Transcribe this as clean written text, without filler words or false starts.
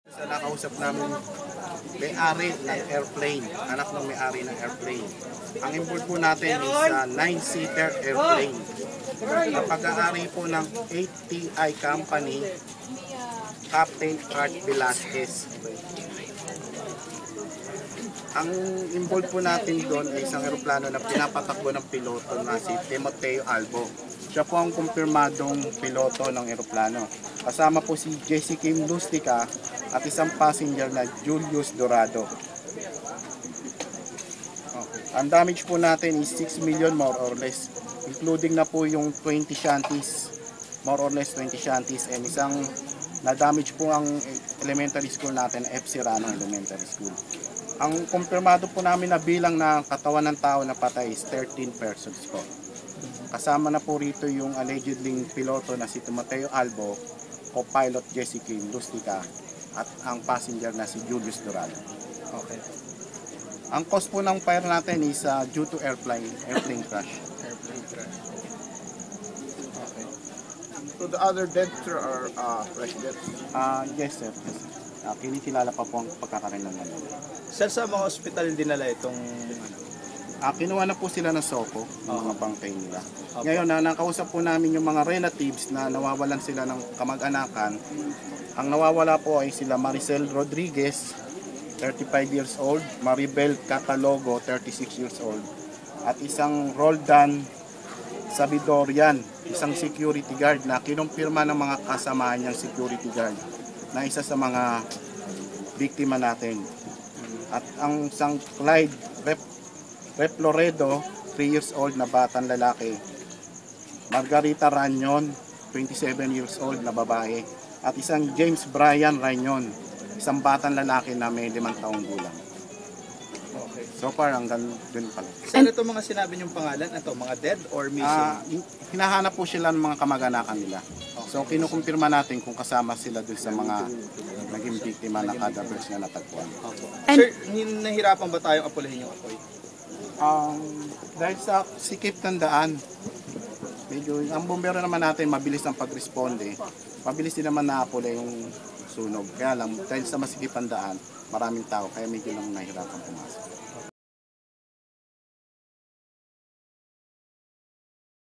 Sa nakausap namin, may-ari ng airplane, anak ng may-ari ng airplane. Ang import po natin is 9-seater airplane. Ang pag-aari po ng ATI Company, Captain Art Velasquez. Ang involved po natin doon ay isang aeroplano na pinapatakbo ng piloto na si Timoteo Albo. Siya po ang kumpirmadong piloto ng aeroplano. Kasama po si Jesse Kim Lustica at isang passenger na Julius Dorado. Okay. Ang damage po natin is 6 million more or less, including na po yung 20 shanties, more or less 20 shanties, and isang na-damage po ang elementary school natin, F. Serrano Elementary School. Ang kumpirmado po namin na bilang na katawan ng tao na patay is 13 persons po. Kasama na po rito yung allegedly piloto na si Timoteo Albo, co-pilot Jesse Kim Lustica, at ang passenger na si Julius Dorado. Okay. Ang cause po ng fire natin is due to airplane crash. Airplane crash. Okay. So the other deaths are fresh deaths? Yes sir. Yes, sir. Kinikilala pa po ang pagkakaroon ng ano. Sir, sa mga hospital dinala itong Kinuha na po sila ng SOCO, mga bangkay nila. Ngayon, nakausap po namin yung mga relatives na nawawalan sila ng kamag-anakan. Ang nawawala po ay sila Maricel Rodriguez, 35 years old, Maribel Catalogo, 36 years old, at isang Roldan Sabidorian, isang security guard na kinumpirma ng mga kasamahan niyang security guard na isa sa mga biktima natin. At ang isang Clyde Reploredo, 3 years old na batang lalaki. Margarita Ranyon, 27 years old na babae. At isang James Brian Ranyon, isang batang lalaki na may 5 taong gulang. Okay. So far, hanggang dun pala. Sir, ito mga sinabi niyong pangalan, ito, mga dead or missing? Hinahanap po sila ng mga kamag-anakan nila. So kinukumpirma natin kung kasama sila dun sa mga naging biktima na cadavers na natagpuan. Sir, nahirapan ba tayong apulihin yung apoy? Dahil sa sikip ng daan, medyo, ang bumbero naman natin mabilis ang pag-responde. Mabilis din naman naapula yung sunog. Kaya lang, dahil sa masikip ang daan, maraming tao, kaya medyo lang nahirapan pumasok.